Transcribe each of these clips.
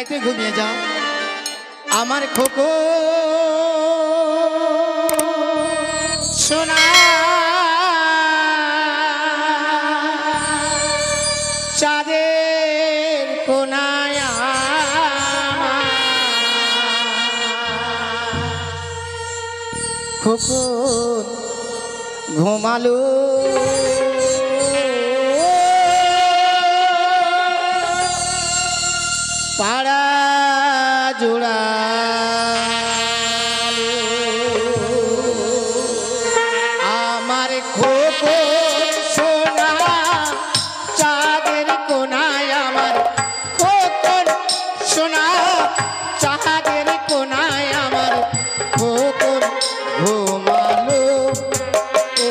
তুই ঘুমিয়ে যা আমার খোকো সোনা চাঁদের কোনায় খোকো ঘুমালো পাড়া জোড়া আমার খোকো সোনা চাঁদের কোনায় আমার খোকো সোনা চাঁদের কোনায় আমার খোকো ঘুমালো ও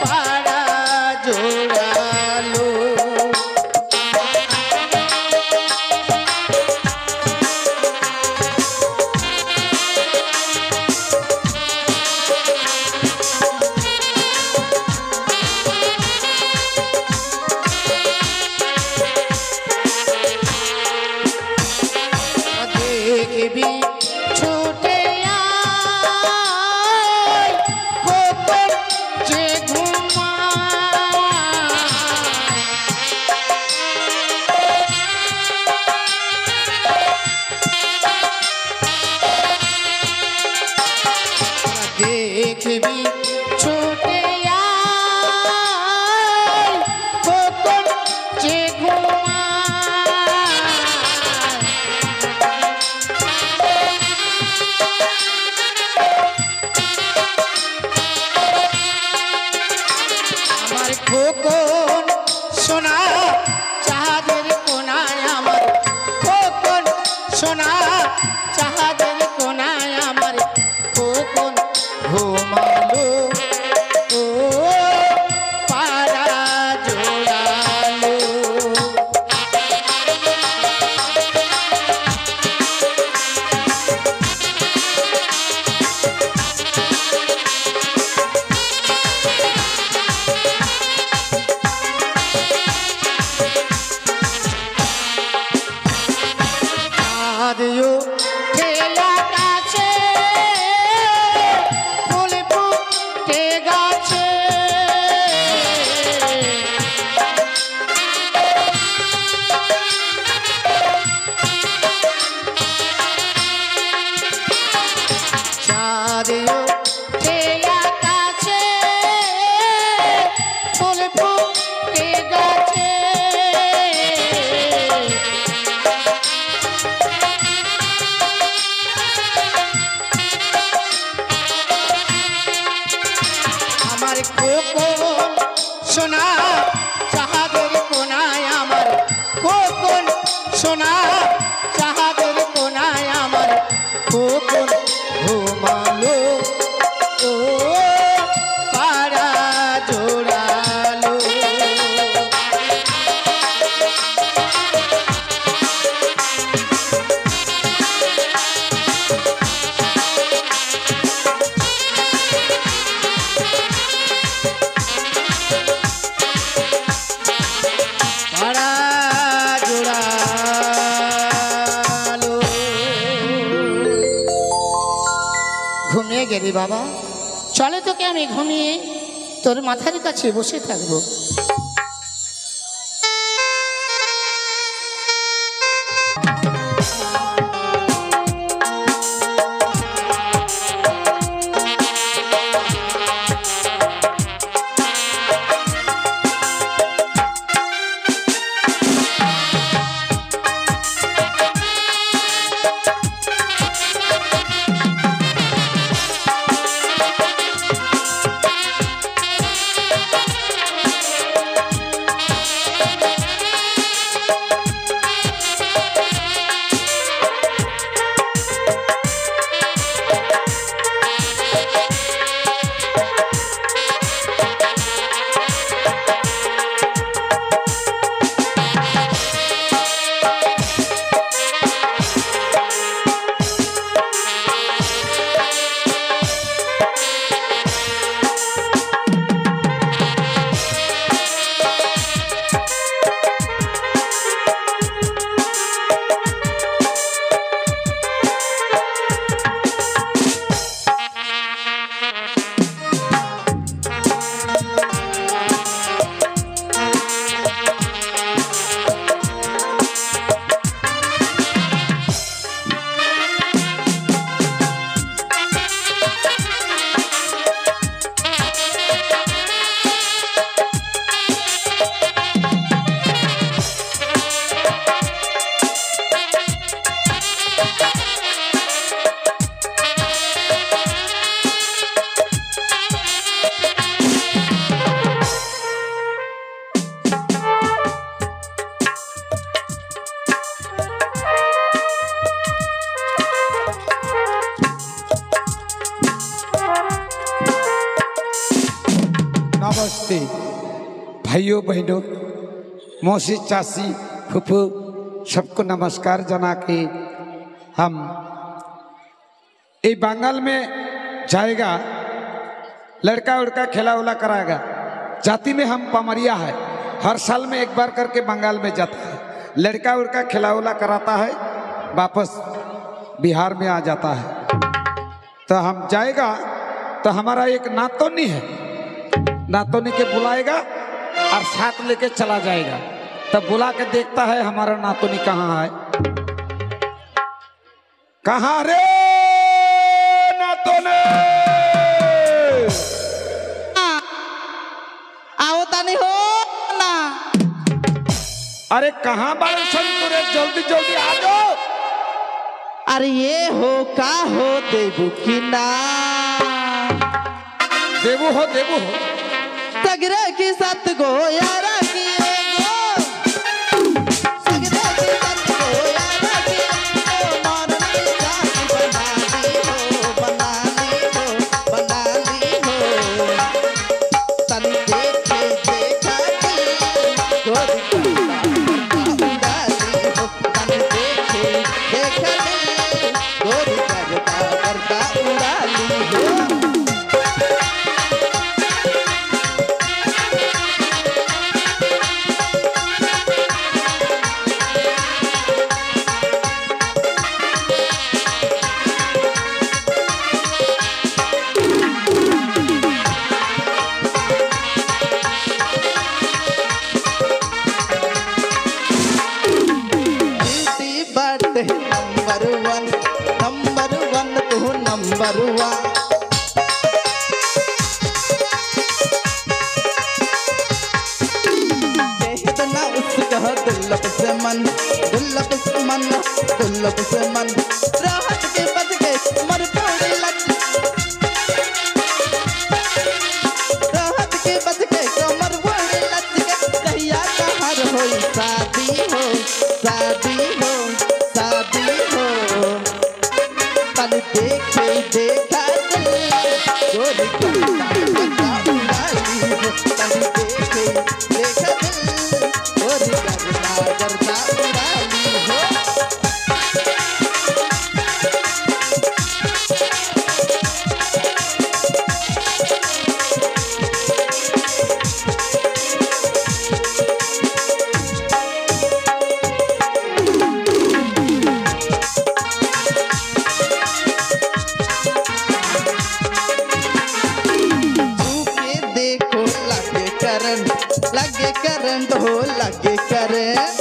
পাড়া জোড়ালো দেখবি ছুটে আয় খোকন যে ঘুমায় দেখবি ছুটে আয় খোকন যে ঘুমায় খোকন সোনা চাঁদের কোনায় আমার খোকন সোনা চাঁদের কোনায় আমার খোকন ঘুমালো ও পাড়া জোড়ালো দিও খেলা কাছে ফুল ফুটে গাছে চাঁদিও খেলা কাছে ফুল ফুটে গাছে আমার খোকন সোনা চাঁদের কোনায় আমার খোকন সোনা চাঁদের কোনায় আমার খোকন ঘুমালো ও পাড়া জোড়ালো পাড়া জোড়ালো ঘুমিয়ে গেলি বাবা চলে তোকে আমি ঘুমিয়ে তোর মাথার কাছে বসে থাকবো भाइयों बहनों, मौसी चाची फूफू सबको नमस्कार जना के हम ये बंगाल में जाएगा, लड़का उड़का खेला उला कराएगा। जाति में हम पमरिया है, हर साल में एक बार करके बंगाल में जाता है, लड़का उड़का खेला उला कराता है, वापस बिहार में आ जाता है। तो हम जाएगा तो हमारा एक नातोनी है, नातोनी के बुलाएगा और साथ लेके चला जाएगा। तब बुला के देखता है हमारा नातोनी कहाँ है, कहाँ रे नातोनी, आओ तानी हो ना। अरे कहाँ बारे संतुरे, जल्दी जल्दी आ जाओ। अरे ये हो का हो देवू की ना, देवू हो सगरे की सत गो यारा की गो, सगरे की सत गो यारा की गो, मारनी जान बना ली हो, बना ली हो, बना ली हो। तन देखे देखा दी गोरी करता उड़ा ली हो, तन देखे देखा दी गोरी करता उड़ा ली हो। नंबर वन तू नंबर वन। कहना उसका दुर्लभ से मन, दुर्लभ से मन, दुर्लभ से मन। राहत के बच गए मर पड़े लग, राहत के बच गए कमर बड़े लग गए। कहिया कहाँ होई शादी हो, शादी हो, शादी हो। तन देखे देखा गोरी करता उड़ा ली हो, तन देखे देखा गोरी करता उड़ा ली हो। लगे करंट हो, लगे करंट।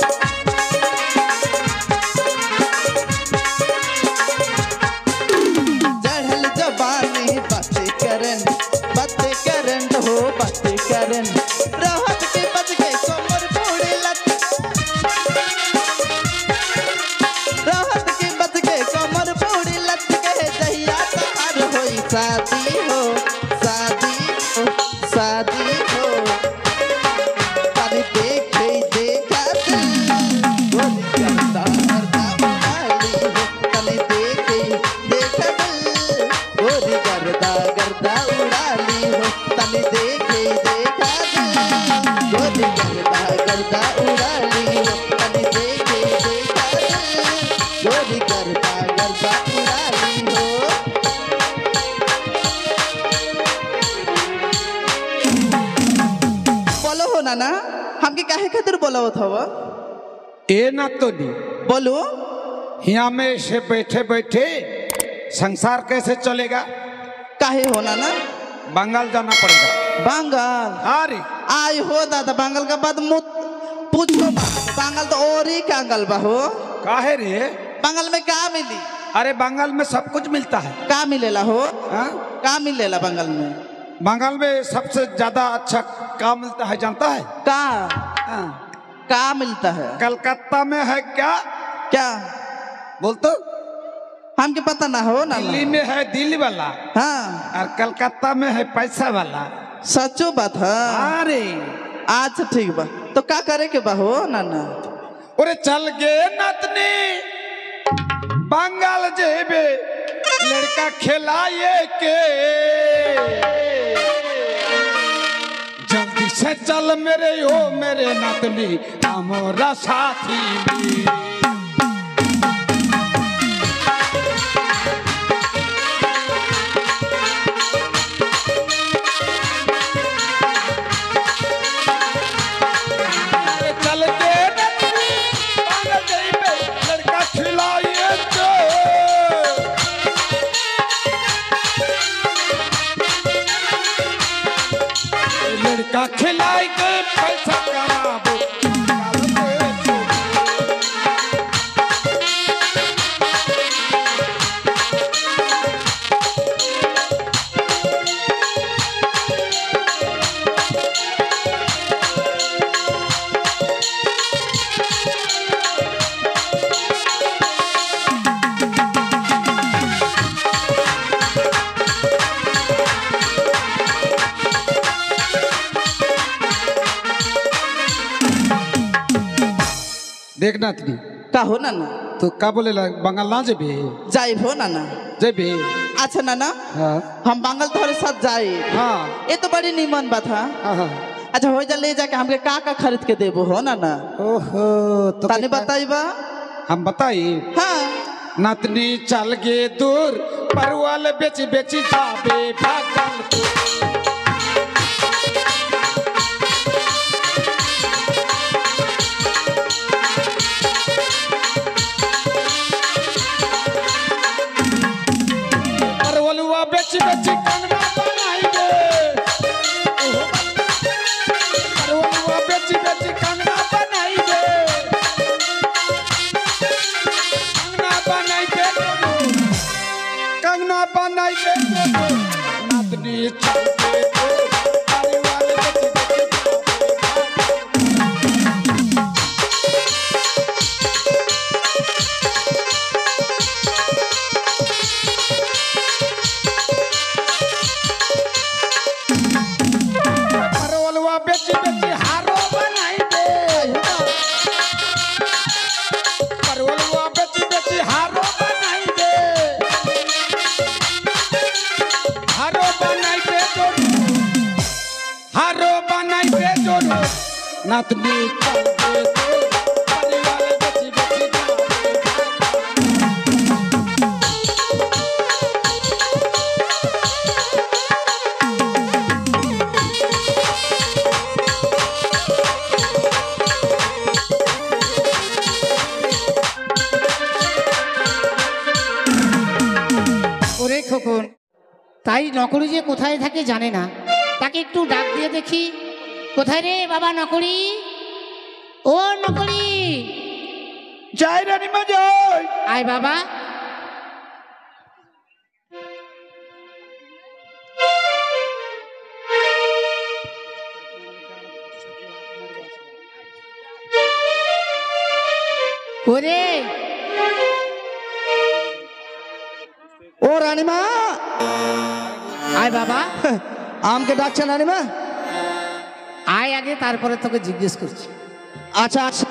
चढ़ल जबानी बातें करंट, बातें करंट हो, बातें करंट। राहत के बच गए कमर बूढ़े लग, राहत के बच गए कमर बूढ़े लग गए। दहिया तहार होई शादी हो, शादी हो, शादी हो। बोलो हो ना हमके काहे खातिर बोलावत हव? ए ना तो दी बोलो। यहाँ में से बैठे बैठे संसार कैसे चलेगा? काहे हो ना बंगाल जाना पड़ेगा। बंगाल? अरे आई हो दादा, बंगाल का बात मुत पूछो। बंगाल तो और ही कांगल बा हो। काहे रे? बंगाल में क्या मिली? अरे बंगाल में सब कुछ मिलता है। क्या मिलेला हो? हाँ? क्या मिलेला बंगाल में? बंगाल में सबसे ज्यादा अच्छा क्या मिलता है जानता है? क्या? हाँ। क्या मिलता है? कलकत्ता में है क्या? क्या बोल तो? हमके पता ना हो ना। दिल्ली में है दिल्ली वाला, हाँ, और कलकत्ता में है पैसा वाला। सचो बात है। अरे अच्छा ठीक बा, तो क्या करे के बा हो ना? अरे चल गे नतनी बंगाल जेबे लड़का खिलाए के, जल्दी से चल मेरे ओ मेरे नातनी हमरा साथी चल के लड़का खिलाइए लड़का खिलाई के पैसा कमाबो देखना तनी का हो ना ना तो का बोले बंगाल ना जेबे जाइब हो ना ना जेबे अच्छा ना ना हाँ हम बंगाल तोहरे साथ जाए हाँ ये तो बड़ी नीमन बात है हाँ अच्छा हो जा ले जाके हमके का खरीद के देबो हो ना ना ओहो तो तनी बताइबा हम बताई हाँ नातनी चल गे दूर परवल बेच बेच जाबे भागल परवलुआ बेच बेच कंगना बनाई दे परवलुआ बेच बेच कंगना बनाई दे कंगना बनाई दे नातनी चल के परिवार परवलुआ बेच बेच हारो बनाई दे परवलुआ बेच बेच हारो बनाई दे हारो बनाई दे हारो बनाई दे नातनी चल के परिवार बेच बेच ওরে খোকন তাই নকরি যে কোথায় থাকে জানে না তাকে একটু ডাক দিয়ে দেখি কোথায় রে বাবা নকরি ও নকরি জয় রানীমা জয় আয় বাবা ওরে ओ रानीमा আয় বাবা आम के डाक्टर रानीमा আয় আগে তারপরে তোকে জিজ্ঞেস করছি আচ্ছা আচ্ছা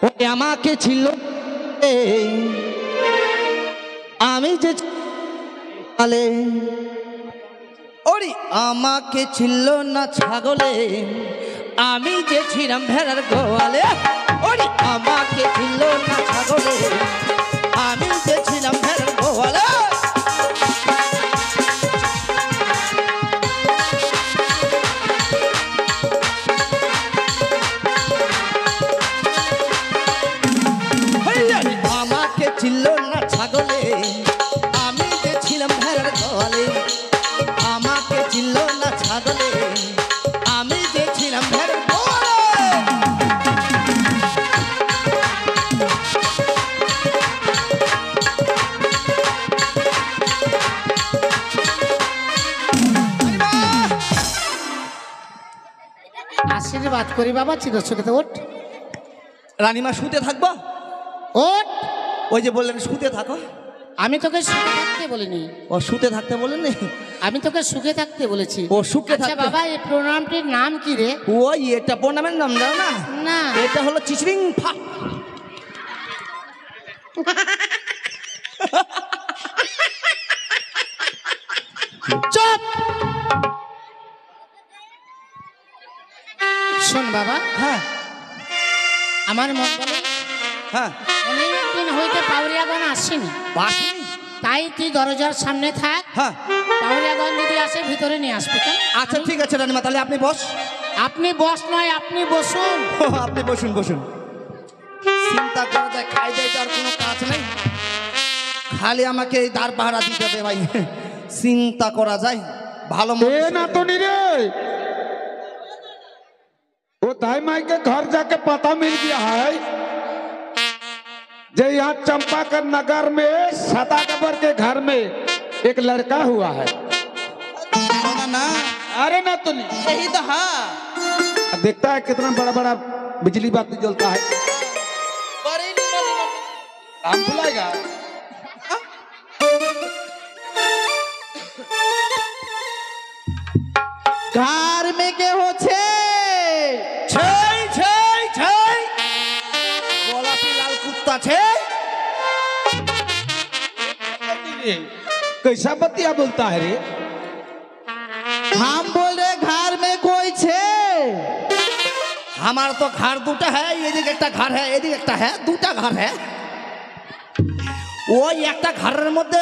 ওই আমাকে ছিল আমি যে আলে ওরে আমাকে ছিল না ছাগলে আমি যে ছিলাম ভেড়ার গোয়ালে ওরে আমাকে ছিল না ছাগলে আমি যে ছিলাম ভেড়ার গোয়ালে আমাকে ছিল না ছাগলে আমি যে ছিলাম ভেড়ার গোয়ালে আমাকে ছিল না ছাগলে আমি যে ছিলাম ভেড়ার গোয়ালে আশীর্বাদ করি বাবা চিরসুখে ওঠ রানীমা শুতে থাকবো ওঠ ওই যে বললেন শুতে থাকো আমি তোকে সুখে থাকতে বলিনি ও শুতে থাকতে বলেন আমি তোকে সুখে থাকতে বলেছি ও সুখে আচ্ছা থাকতে বাবা এই প্রণামটির নাম কি রে ওই এটা প্রণামের নাম জানো না না এটা হলো চিচরিং ফা চুপ আমার মন বলে হ্যাঁ অনেকদিন হইতে পাউরিয়াগণ আসেনি, বাসনি। তাই তুই দরজার সামনে থাক, হ্যাঁ পাউরিয়াগণ যদি আসে ভিতরে নিয়ে আসবে। কেন? আচ্ছা ঠিক আছে রানীমা, তাহলে আপনি বস। আপনি বস নয়, আপনি বসুন। আপনি বসুন বসুন। চিন্তা করা যায়, খাই দেয় তো আর কোনো কাজ নেই, খালি আমাকে এই দাঁড় পাহারা দিতে হবে ভাই। চিন্তা করা যায় ভালো ए ना तो नहीं रे, वो दाई माई के घर जाके पता मिल गया है जे यहाँ चंपाकर नगर में सदागबर के घर में एक लड़का हुआ है। ना ना अरे ना तो नहीं, यही तो हाँ देखता है कितना बड़ा बड़ा बिजली बाती जलता है। बड़ी नहीं बड़ी हम बुलाएगा घर में के हो छे छै छै छै গোলাপি লাল কুত্তা छै। कैसा बतिया बोलता है रे? हम बोल रहे घर में कोई छे। हमारा तो घर दूटा है, এদিকে একটা घर है, এদিকে একটা है, দুটা घर है। ওই একটা ঘরের মধ্যে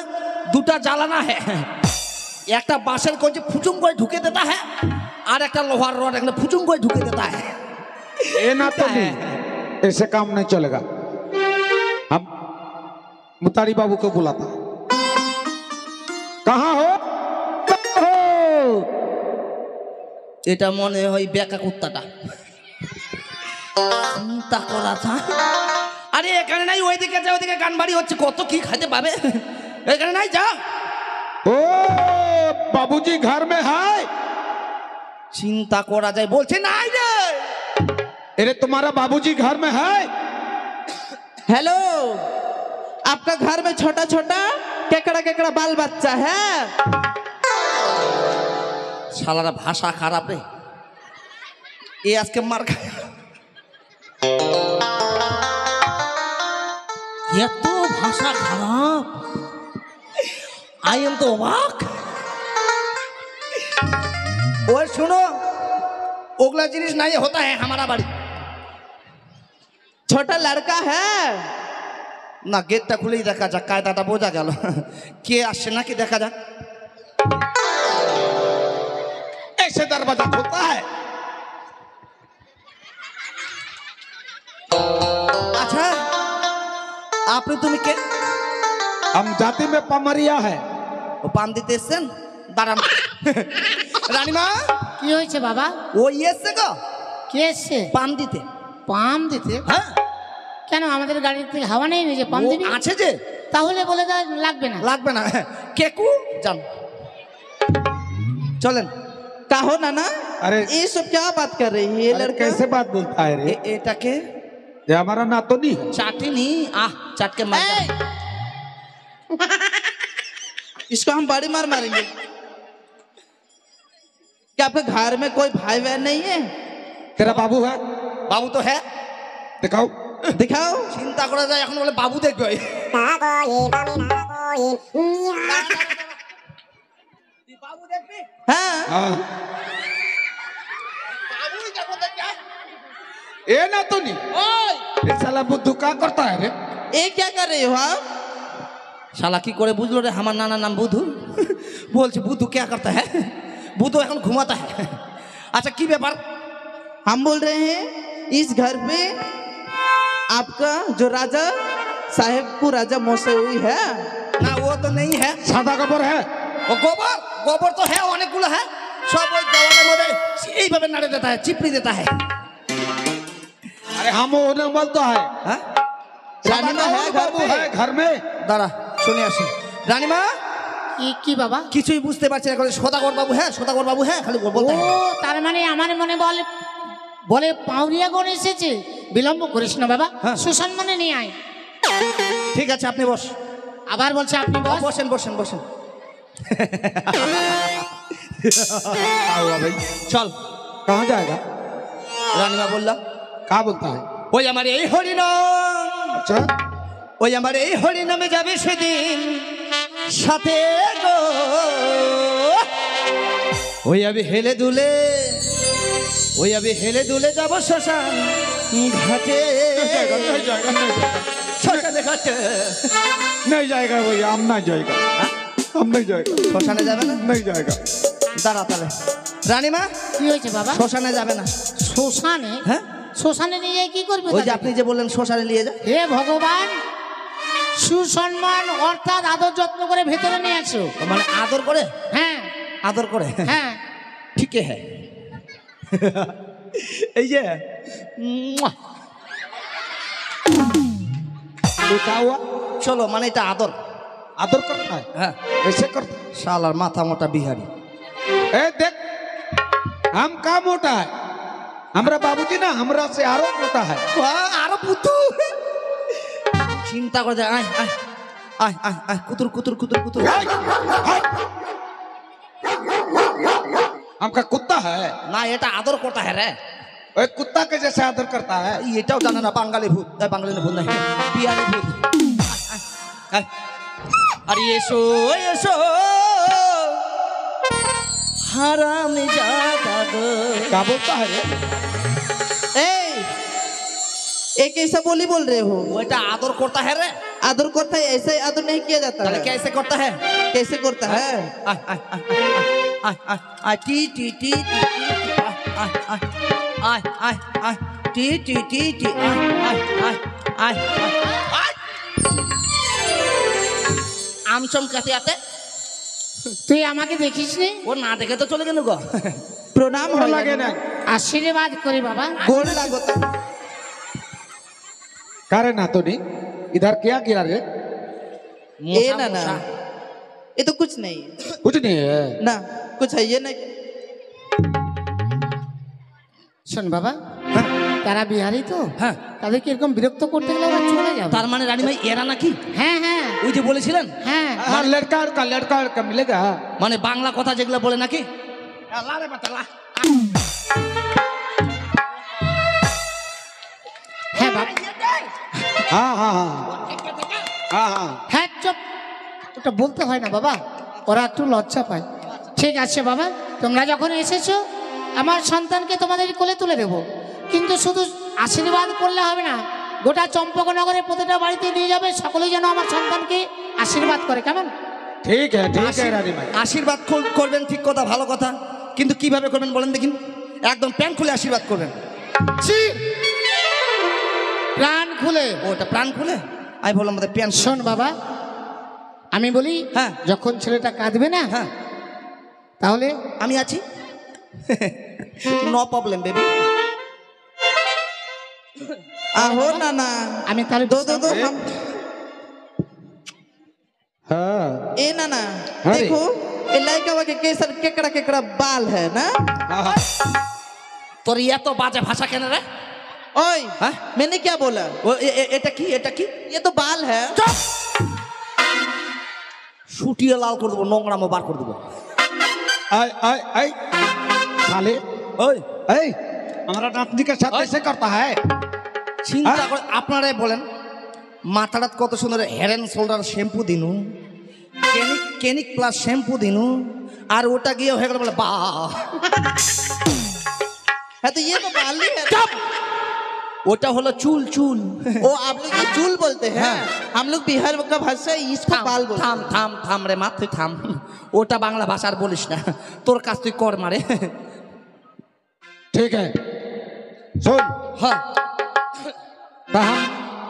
দুটা জ্বালানা है, একটা বাঁশের কঞ্চি ফুচুং করে ঢুকে देता है और একটা লোহার রড এখানে ফুচুং করে ঢুকে देता है। ए ना तो नहीं, ऐसे काम नहीं चलेगा। हम मुतारी बाबू को बुलाता। कहाँ हो? कहाँ हो? এটা মনে হয় বেকা কুত্তাটা। চিন্তা করা যায়, আরে এখানে নাই, ওইদিকে যা, ওইদিকে গান বাড়ি হচ্ছে, কত কি খাইতে পাবে, এখানে নাই, যা। ओ बाबूजी घर में है? চিন্তা করা যায়, বলছে নাই রে। अरे तुम्हारा बाबूजी घर में है? हेलो, आपका घर में छोटा छोटा केकड़ा केकड़ा बाल बच्चा है? শালারা ভাষা খারাপ রে, এ আজকে মার খায়। এত ভাষা খারাপ, আই এম তো অবাক। ওই শুনো, ওগুলা জিনিস নাই হতা है हमारा বাড়ি। छोटा लड़का है? না গেটটা খুলেই দেখা যাক, কায়দাটা বোঝা গেল, কে আসছে নাকি দেখা যাক। ऐसे दरवाजा खुलता है? আচ্ছা আপনি তুমি কে? हम जाति में पमरिया है। ও পান দিতে এসছেন? দাঁড়ান। রানীমা কি হয়েছে বাবা? ও এসছে গো কে এসছে? পান দিতে। পাম দিতে? হ্যাঁ কেন আমাদের গাড়ির থেকে হাওয়া নেই যে পাম ও দিবি? আছে যে, তাহলে বলে দেয় লাগবে না। লাগবে না। কেকু যান, চলেন। कहो ना ना, अरे ये सब क्या बात कर रही है ये अरे लड़का? कैसे बात बोलता है रे? এটাকে ये हमारा नातोनी है। চাটিনি, আহ চাটকে মার। ए! इसको हम बड़ी मार मारेंगे। क्या आपके घर में कोई भाई बहन नहीं है? तेरा बाबू है? বাবু তো হ্যাঁ, दिखाओ। दिखाओ। চিন্তা করা যায়, এখন বলে বাবু দেখবে। বাবু দেখবি? हाँ हाँ। ए नातोनी, ये साला बुद्धू क्या करता है रे? ये क्या कर रही हो आप? শালা কি করে বুঝলো রে আমার নানা নাম বুধু? বলছে বুধু क्या करता है? বুধু এখন ঘুমাতা है। আচ্ছা কি ব্যাপার? हम बोल रहे हैं इस घर पे आपका जो राजा साहेब को राजा मोसे हुई है। না ও তো নেই है। सादा खबर है? ও গোবর, গোবর তো হ্যাঁ অনেকগুলো হ্যাঁ, সব ওই দেওয়ালের মধ্যে এইভাবে নাড়ে देता है, चिपड़ी देता है। अरे हम उन्हें बोलता है। হ্যাঁ रानीमा है घर बाबू पे? है घर में? দাঁড়া শুনে আসি। রানীমা কি বাবা? কিছুই বুঝতে পারছি না, সদাগর বাবু হ্যাঁ, সদাগর বাবু হ্যাঁ, খালি ও বলতে হয়। তার মানে আমার মনে বলে বলে পাউরিয়াগণ এসেছে, বিলম্ব করিস না বাবা, হ্যাঁ। সুসম্মানে নিয়ে আয়। ঠিক আছে আপনি বস। আবার বলছে আপনি বস। বসেন বসেন বসেন। आओ भाई। চল। कहाँ जाएगा? রানীমা বললাম क्या बोलता है? ওই আমার এই হরিনাম, अच्छा ওই আমার এই হরিনামে যাবে সেদিন সাথে গো, ওই আমি হেলে দুলে, ওই আমি হেলে দুলে যাব শ্মশান, घाटे नहीं जाएगा नहीं जाएगा শ্মশানে ঘাটে नहीं जाएगा भैया हम नहीं जाएगा हम नहीं जाएगा শ্মশানে যাবে না नहीं जाएगा দাঁড়া তাহলে রানীমা কি হয়েছে বাবা? শ্মশানে যাবে না শ্মশানে? হ্যাঁ শ্মশানে নিয়ে যাই কি করবে? ওই যে আপনি যে বললেন শ্মশানে নিয়ে যায় হে ভগবান, সুসম্মান অর্থাৎ আদর যত্ন করে ভেতরে নিয়ে আসো। মানে আদর করে হ্যাঁ আদর করে হ্যাঁ। ঠিক হ্যাঁ এই যে মুয়া। क्या हुआ চলো মানে এটা আদর आदर करता है হ্যাঁ ऐसे करता শালার মাথা মোটা বিহারি है ए देख हम का मोटा है हमारा बाबूजी ना हमरा से आरो मोटा है আরো পুতু চিন্তা করে আয় আয় আয় আয় আয় কুতুর কুতুর কুতুর কুতুর हमका कुत्ता है না এটা আদর করতে হ্যাঁ রে ओए कुत्ता के जैसे आदर करता है এটাও জানে না বাঙালি ভূত বাঙালি ভূত নাই বিহারি ভূত আয়, আয়। আরে এসো এসো হারাম জাদা গো क्या बोलता है रे ए ये कैसा बोली बोल रहे हो? ওইটা আদর করতে হ্যাঁ রে आदर करता है, ऐसे आदर नहीं किया जाता তাহলে है। कैसे করতে হ্যাঁ कैसे करता है? আয় আয় আয় আয় আয় আয় টি টি টি টি টি আয় আয় আয় আয় আয় টি টি টি টি আয় আয় আয় আয় আয় আম চমকাতে আতে তুই আমাকে দেখিস নি? ও না দেখে তো চলে গেল গো प्रणाम हो लगे ना আশীর্বাদ করি বাবা। गोड़ लागो तो करे ना तो नहीं इधर क्या गिरा रे ए ना ना ये तो कुछ नहीं है। कुछ नहीं है ना कुछ है ये नहीं। শোন বাবা, তারা বিহারি তো, হ্যাঁ তাদেরকে এরকম বিরক্ত করতে গেলে ওরা চলে যাবে। তার মানে রানীমাই এরা নাকি হ্যাঁ হ্যাঁ ওই যে বলেছিলেন হ্যাঁ। हाँ लड़का का मिलेगा মানে বাংলা কথা যেগুলো বলে নাকি লারে বাটা লা হ্যাঁ বাবা, हाँ हाँ हाँ हाँ हाँ হ্যাঁ চুপ, ওটা বলতে হয় না বাবা, ওরা একটু লজ্জা পায়। ঠিক আছে বাবা, তোমরা যখন এসেছো আমার সন্তানকে তোমাদের কোলে তুলে দেবো, কিন্তু শুধু আশীর্বাদ করলে হবে না, গোটা চম্পকনগরের প্রতিটা বাড়িতে নিয়ে যাবে, সকলেই যেন আমার সন্তানকে আশীর্বাদ করে। কেমন? ठीक है रानी भाई আশীর্বাদ করবেন ঠিক কথা ভালো কথা কিন্তু কিভাবে করবেন বলেন দেখিন একদম প্যান্ট খুলে আশীর্বাদ করবেন ছি! প্রাণ খুলে। ওটা প্রাণ খুলে আমি বললাম আমাদের প্যান্ট শোন বাবা, আমি বলি হ্যাঁ। যখন ছেলেটা কাঁদবে না, হ্যাঁ তাহলে আমি আছি নো প্রবলেম বেবি आहो ना ना আমি তাহলে दो दो दो हम हाँ ए ना ना अरे। देखो ये लड़का के केसर केकड़ा केकड़ा बाल है ना। हाँ তোর এত বাজে ভাষা কেন রে ओए हाँ? मैंने क्या बोला? ও এটা কি এটা কি ये तो बाल है। শুটিয়ে লাল করে দেবো নোংরামো বার করে দেবো आई आई आई साले ওই ऐ हमारा नातनी के साथ ऐसे करता है চিন্তা করে আপনারাই বলেন মাথাটা কত সুন্দর হেড অ্যান্ড শোল্ডার শ্যাম্পু দিনু কেনিক কেনিক প্লাস শ্যাম্পু দিনু আর ওটা গিয়ে হয়ে গেল বলে বা है तो ये तो बाल ही है। ওটা হলো চুল চুল ओ आप लोग ये चूल बोलते हैं, हाँ। हम लोग बिहार का भाषा इसको बाल बोलते हैं। থাম থাম থাম রে মা তুই থাম ওটা বাংলা ভাষার বলিস না তোর কাজ তুই কর মারে ठीक है सुन হ্যাঁ तो हम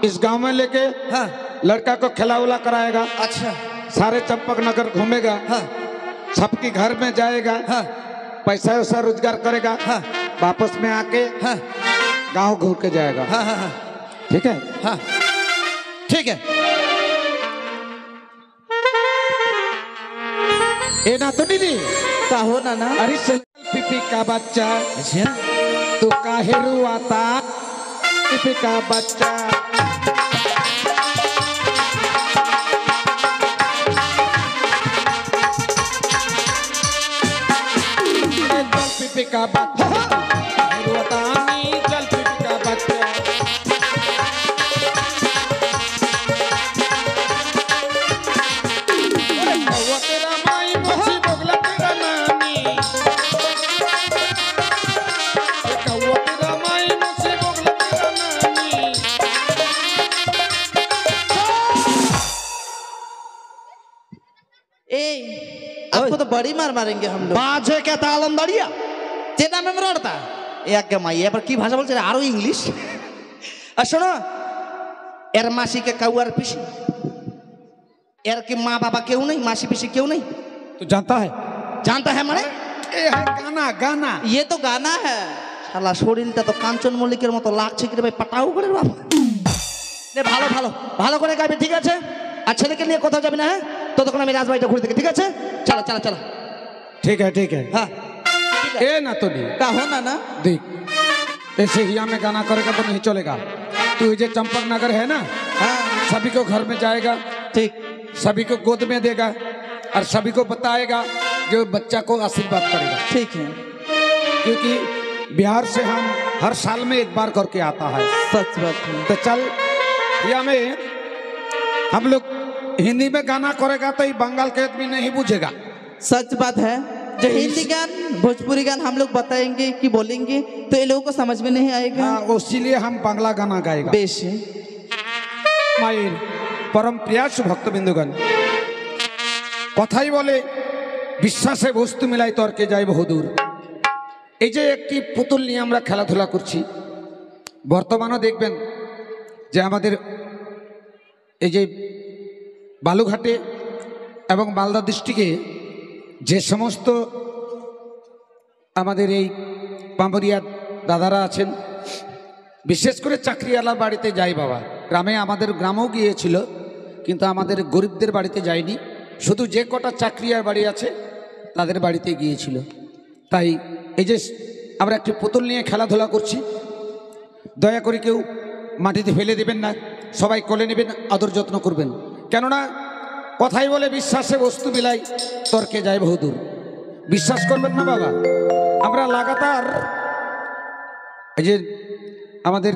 इस गांव में लेके হ্যাঁ लड़का को खिला उला कराएगा আচ্ছা सारे चंपक नगर घूमेगा হ্যাঁ सबके घर में जाएगा হ্যাঁ पैसा वैसा रोजगार करेगा हाँ। वापस में आके হ্যাঁ गांव घूर के जाएगा হ্যাঁ হ্যাঁ হ্যাঁ ठीक है হ্যাঁ ঠিক আছে ए ना तो दीदी कहो ना ना अरे पिपी का बच्चा আচ্ছা तू काहे रुआता पिपी का बच्चा अरे चल पिपी का बच्चा काहे रुआता नी, चल पिपी का बच्चा अरे कौवा तेरा माई मोची बोगला तेरा नानी कौवा तेरा माई मोची बोगला तेरा ए आपको तो बड़ी मार मारेंगे हम लोग। बाजे के तालम दड़िया जेटा में मरता এক মাইয়া এবার কি ভাষা বলছে রে? আরো ইংলিশ। আর শোনো, এর মাসিকে কাউয়ার পিসি, এর কি মা বাবা কেউ নেই, মাসি পিসি কেউ নেই? तो जानता है জানতা হ্যাঁ মানে ये है गाना गाना। ये तो गाना है। শালা শরীরটা তো কাঞ্চন মল্লিকের মতো লাগছে কি রে ভাই, পাটাও করে বাবা। রে ভালো ভালো ভালো করে গাইবে, ঠিক আছে? আর ছেলেকে নিয়ে কোথাও যাবি না, হ্যাঁ? ততক্ষণ আমি রাজবাড়িটা ঘুরে দেখি, ঠিক আছে? চলো চলো চলো। ठीक है হ্যাঁ ए ना तो नहीं कहो ना ना देख, ऐसे ही में गाना करेगा तो नहीं चलेगा। तू ये चंपक नगर है ना, हाँ सभी को घर में जाएगा, ठीक सभी को गोद में देगा और सभी को बताएगा जो बच्चा को आशीर्वाद करेगा। ठीक है। क्योंकि बिहार से हम हर साल में एक बार करके आता है। सच बात है। तो चल या में हम लोग हिंदी में गाना करेगा तो ये बंगाल के आदमी नहीं पूछेगा। सच बात है। जो हिंदी गान भोजपुरी गान हम लोग बताएंगे कि बोलेंगे तो ये लोगों को समझ में नहीं आएगा। हाँ, इसीलिए हम बांग्ला गाना गाएगा। बेश মায়ের পরম প্রিয়াস ভক্তবৃন্দগণ, কথাই বলে বিশ্বাসে বস্তু মিলাই তর্কে যায় বহুদূর। এই যে একটি পুতুল নিয়ে আমরা খেলাধুলা করছি, বর্তমানও দেখবেন যে আমাদের এই যে বালুঘাটে এবং মালদা ডিস্ট্রিক্টে যে সমস্ত আমাদের এই পামরিয়া দাদারা আছেন, বিশেষ করে চাকরিওয়ালা বাড়িতে যাই বাবা। গ্রামে আমাদের গ্রামেও গিয়েছিল, কিন্তু আমাদের গরিবদের বাড়িতে যায়নি, শুধু যে কটা চাকরিয়ার বাড়ি আছে তাদের বাড়িতে গিয়েছিল। তাই এই যে আমরা একটি পুতুল নিয়ে খেলাধুলা করছি, দয়া করে কেউ মাটিতে ফেলে দেবেন না, সবাই কোলে নেবেন, আদর যত্ন করবেন। কেননা কথাই বলে বিশ্বাসে বস্তু বিলাই তর্কে যায় বহুদূর। বিশ্বাস করবেন না বাবা, আমরা লাগাতার এই যে আমাদের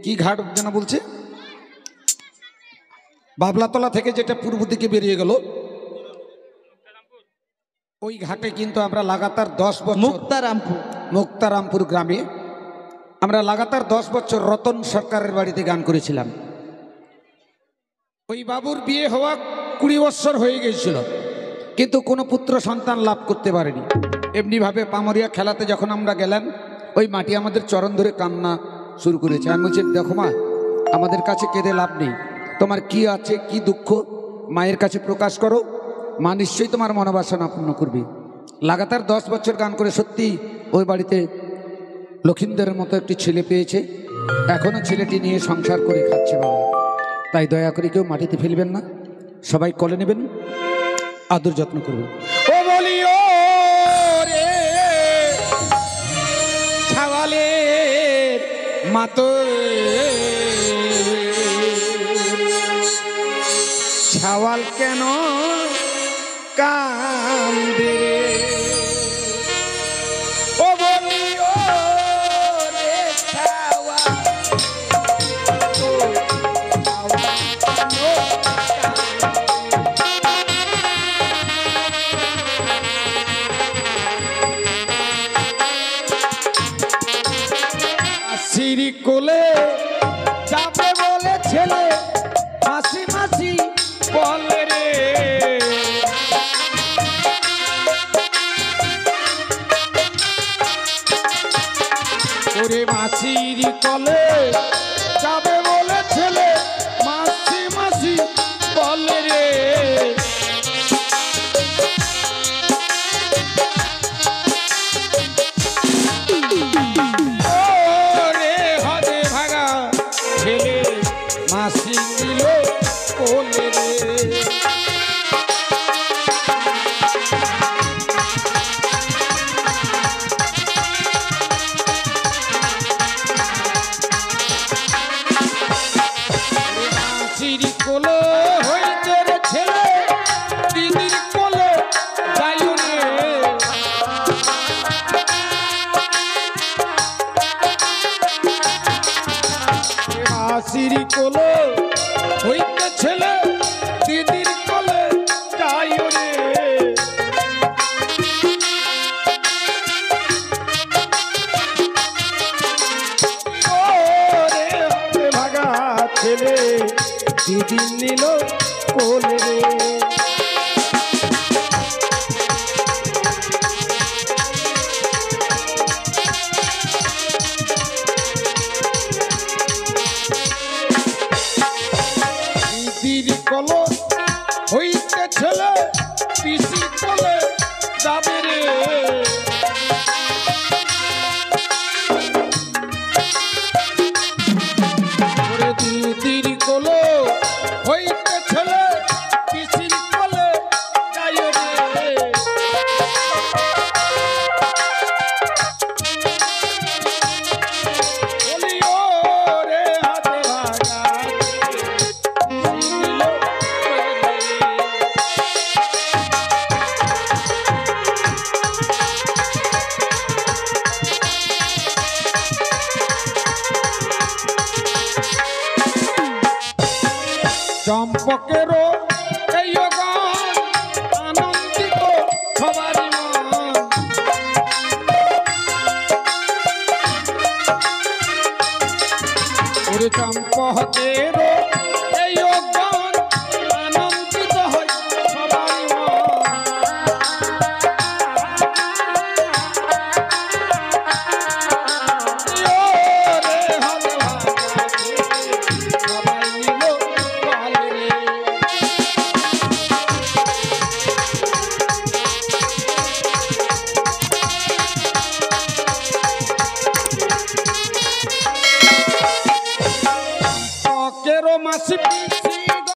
কি ঘাট যেন বলছে, বাবলাতলা থেকে যেটা পূর্ব দিকে বেরিয়ে গেল, ওই ঘাটে কিন্তু আমরা লাগাতার 10 বছর, মুক্তারামপুর গ্রামে আমরা লাগাতার 10 বছর রতন সরকারের বাড়িতে গান করেছিলাম। ওই বাবুর বিয়ে হওয়া 20 বছর হয়ে গিয়েছিল, কিন্তু কোনো পুত্র সন্তান লাভ করতে পারেনি। এমনিভাবে পামরিয়া খেলাতে যখন আমরা গেলাম, ওই মাটি আমাদের চরণ ধরে কান্না শুরু করেছে। আমি বলছি, দেখো মা, আমাদের কাছে কেঁদে লাভ নেই, তোমার কি আছে, কি দুঃখ মায়ের কাছে প্রকাশ করো, মা নিশ্চয়ই তোমার মনোবাসনা পূর্ণ করবে। লাগাতার 10 বছর গান করে সত্যি ওই বাড়িতে লক্ষিন্দরের মতো একটি ছেলে পেয়েছে, এখনও ছেলেটি নিয়ে সংসার করে খাচ্ছে বাবা। তাই দয়া করে কেউ মাটিতে ফেলবেন না, সবাই কোলে নেবেন, আদর যত্ন করবেন। ও বলিও রে ছাওয়ালের মাতো, ছাওয়াল কেন কান্দে, ও বলিও রে ছাওয়াল সিঁড়ি কোলে যাবে বলে ছেলে মাসি মাসি বলে রে, ওরে মাসির কোলে যাবে বলে ছেলে মাসি মাসি বলে রে। মাসি নিল কোলে রে, মাসির কোলে হইতে রে ছেলে দিদির কোলে যাইও রে, মাসির কোলে হইতে ছেলে দিদির কোলে যাইও রে। ও রে ভাগা ছেলে দিদি নিল কোলে রে। দিদির কল হইতে ছেলে পিসি কলে যাবে রে। ওরে দিদির কল হইতে ছেলে পিসির কলে যায় রে। বলিও রে হাতে ভাগা চম্পকেরও এই গান আনন্দিত সবারই মন। ওরে চম্পকেরও এই গান